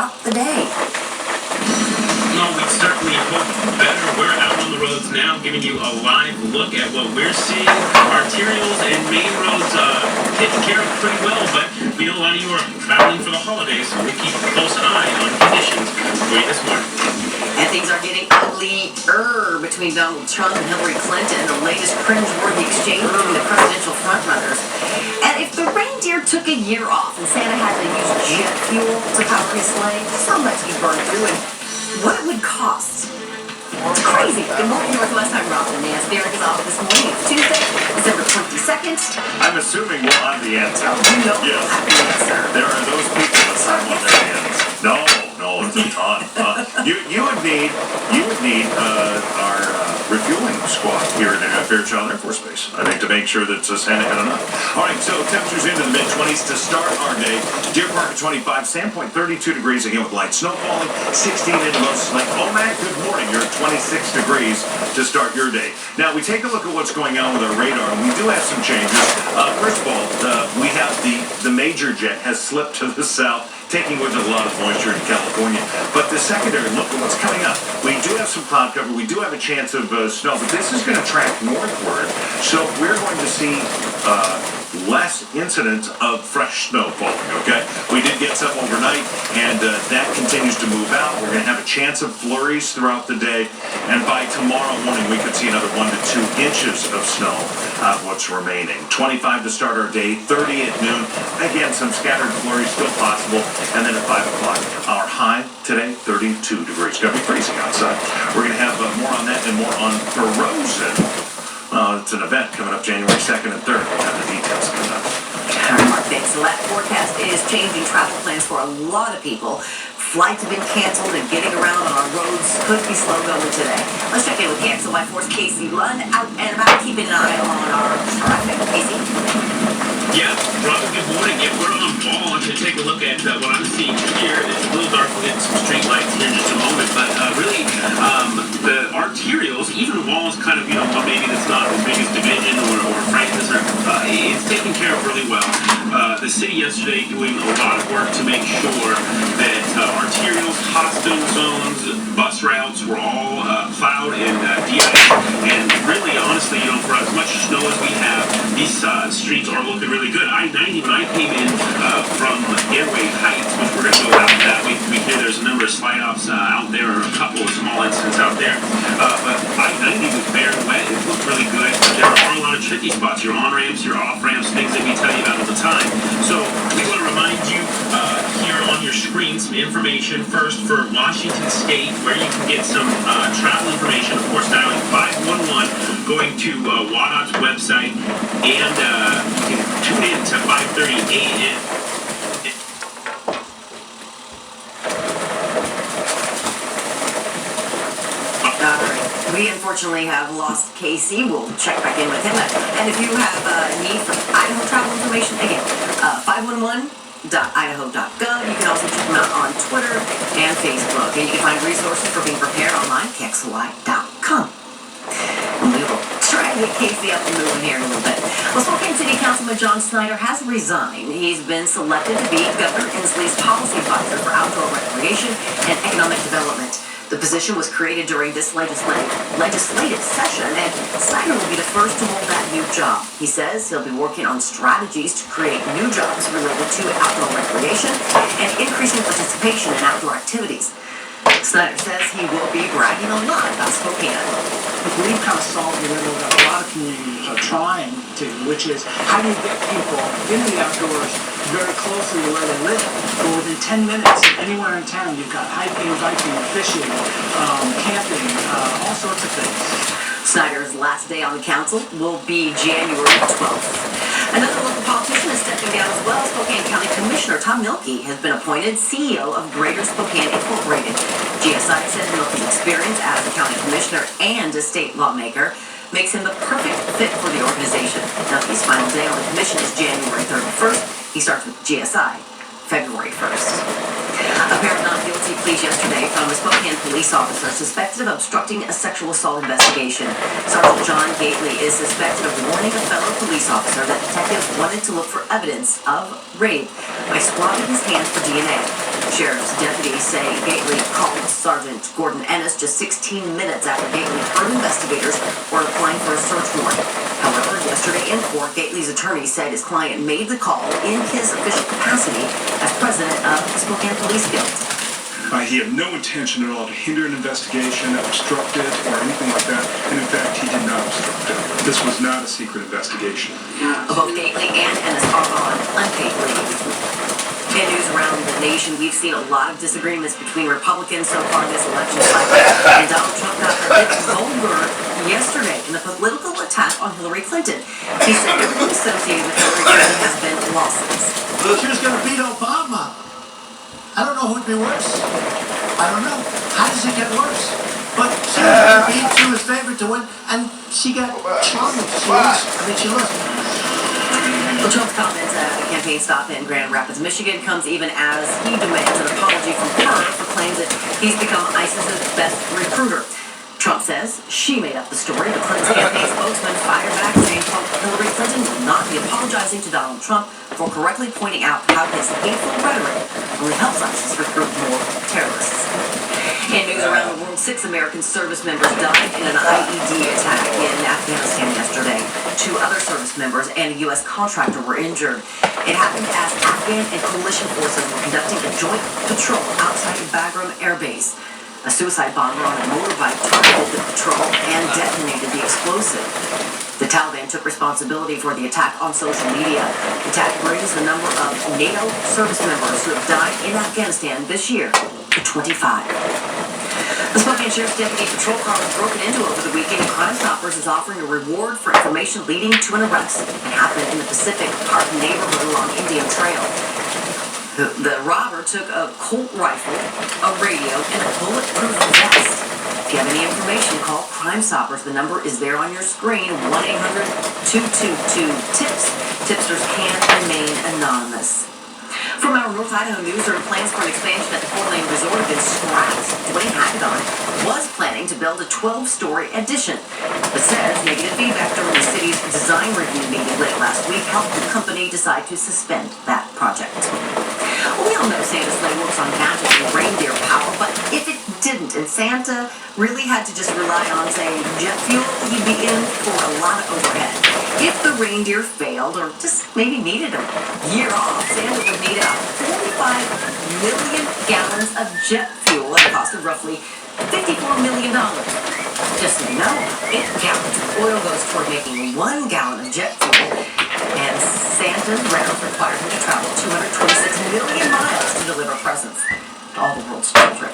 throughout the day. Well, we certainly hope better. We're out on the roads now, giving you a live look at what we're seeing. Arterials and main roads taken care of pretty well, but we know a lot of you are traveling for the holidays, so we'll keep a close eye on conditions for you this morning. And things are getting uglier between Donald Trump and Hillary Clinton, the latest cringeworthy exchange between the presidential frontrunners. And if the reindeer took a year off and Santa had to use jet fuel to power his sleigh, so much he burned through and what it would cost. It's crazy. Good morning, Northwest. I'm Robin Nance. Derek is off this morning. It's Tuesday, December 22nd. I'm assuming we'll have the answer. Oh, you know Yes. we'll have the answer. There are those people that have on their hands. No, it's a ton. You would need our refueling squad here at Fairchild Air Force Base, I think, to make sure that Santa had enough. All right, so temperatures into the mid-20s to start our day. Deer Park at 25, Sandpoint 32 degrees again with light snow falling, 16 into most like Omak, good morning. You're at 26 degrees to start your day. Now, we take a look at what's going on with our radar, and we do have some changes. First of all, we have the major jet has slipped to the south, taking with it a lot of moisture in California. But the secondary, look at what's coming up. We do have some cloud cover. We do have a chance of snow, but this is going to track northward. So we're going to see less incidents of fresh snow falling, okay? We did get some overnight, and that continues to move out. We're going to have a chance of flurries throughout the day, and by tomorrow morning, we could see another 1 to 2 inches of snow what's remaining. 25 to start our day, 30 at noon. Again, some scattered flurries still possible, and then at 5 o'clock, our high today, 32 degrees. It's going to be freezing outside. We're going to have more on that and more on Frozen. It's an event coming up January 2nd and 3rd. We'll have the details coming up. Mark, thanks. So that forecast is changing travel plans for a lot of people. Flights have been canceled and getting around on our roads could be slow going today. Let's check in with KXLY Force Casey Lund out and about, keeping an eye on our traffic. Casey? Yeah, Robin, good morning. Yeah, we're on ball to take a look at what I'm seeing here. It's a little dark. We'll get some street lights here in just a moment, but really, the arterials, even walls kind of, maybe that's not the biggest division or frankness, it's taken care of really well. The city yesterday doing a lot of work to make sure that arterials, hospital zones, bus routes were all plowed and de-iced. And really, honestly, for as much snow as we have, these streets are looking really good. I-90, when I came in from Airway Heights, which we're going to go out that way, we hear there's a number of slide-offs out there, or a couple of small incidents out there. But I-90 was bare and wet. It looked really good. There are a lot of tricky spots. Your on-ramps, your off-ramps, things that we tell you about all the time. So we want to remind you here on your screen some information. First, for Washington State, where you can get some travel information. Of course, dialing 511, going to WADOT's website, and you can tune in to 5:30 a.m. We unfortunately have lost Casey. We'll check back in with him. And if you have a need for Idaho travel information, again, 511.idaho.gov. You can also check them out on Twitter and Facebook. And you can find resources for being prepared online, KXLY.com. And we will try to get Casey up and moving here in a little bit. Well, Spokane City Councilman John Snyder has resigned. He's been selected to be Governor Inslee's policy advisor for outdoor recreation and economic development. The position was created during this legislative session, and Snyder will be the first to hold that new job. He says he'll be working on strategies to create new jobs related to outdoor recreation and increasing participation in outdoor activities. Snyder says he will be bragging a lot about Spokane. We've kind of solved the riddle that a lot of communities are trying to, which is how do you get people into the outdoors very closely to where they live? But within 10 minutes, anywhere in town, you've got hiking, biking, fishing, camping, all sorts of things. Snyder's last day on the council will be January 12th. Another local politician is stepping down as well. Spokane County Commissioner Tom Mielke has been appointed CEO of Greater Spokane Incorporated. GSI says Mielke's experience as a county commissioner and a state lawmaker makes him the perfect fit for the organization. Mielke's final day on the commission is January 31st. He starts with GSI February 1st. A pair of not-guilty pleas yesterday found a Spokane police officer suspected of obstructing a sexual assault investigation. Sergeant John Gately is suspected of warning a fellow police officer that detectives wanted to look for evidence of rape by swabbing his hands for DNA. Sheriff's deputies say Gately called Sergeant Gordon Ennis just 16 minutes after Gately heard investigators were applying for a search warrant. However, yesterday in court, Gately's attorney said his client made the call in his official capacity as president of the Spokane Police Guild. He had no intention at all to hinder an investigation, obstruct it, or anything like that. And in fact, he did not obstruct it. This was not a secret investigation. Both Gately and Ennis are on unpaid leave. In news around the nation, we've seen a lot of disagreements between Republicans so far this election cycle. And Donald Trump got a bit vulgar yesterday in the political attack on Hillary Clinton. He said everything associated with Hillary Clinton has been losses. Well, she was going to beat Obama. I don't know who'd be worse. I don't know. How does it get worse? But she was going to beat, she was favored to win, and she got trumped. She lost. Well, Trump's comments at a campaign stop in Grand Rapids, Michigan comes even as he demands an apology from her for claims that he's become ISIS's best recruiter. Trump says she made up the story. The Clinton campaign spokesman fired back, saying Hillary Clinton will not be apologizing to Donald Trump for correctly pointing out how his hateful rhetoric only helps ISIS recruit more terrorists. In news around the world, 6 American service members died in an IED attack in Afghanistan yesterday. 2 other service members and a U.S. contractor were injured. It happened as Afghan and coalition forces were conducting a joint patrol outside of Bagram Air Base. A suicide bomber on a motorbike targeted the patrol and detonated the explosive. The Taliban took responsibility for the attack on social media. The attack brings the number of NATO service members who have died in Afghanistan this year to 25. The Spokane Sheriff's Deputy patrol car was broken into over the weekend. Crime Stoppers is offering a reward for information leading to an arrest. It happened in the Pacific Park neighborhood along Indian Trail. The robber took a Colt rifle, a radio, and a bulletproof vest. If you have any information, call Crime Stoppers. The number is there on your screen, 1-800-222-TIPS. Tipsters can remain anonymous. From our North Idaho news, there are plans for an expansion at the Fort Lane Resort have been scrapped. Dwayne Hagedorn was planning to build a 12-story addition, but says negative feedback during the city's design review meeting late last week helped the company decide to suspend that project. Well, we all know Santa's sleigh works on magic and reindeer power, but if it didn't, and Santa really had to just rely on, say, jet fuel, he'd be in for a lot of overhead. If the reindeer failed, or just maybe needed a year off, Santa would need about 45 million gallons of jet fuel at a cost of roughly $54 million. Just so you know, 8 gallons of oil goes toward making 1 gallon of jet fuel, and Santa's rounds require him to travel 226 million miles to deliver presents to all the world's children.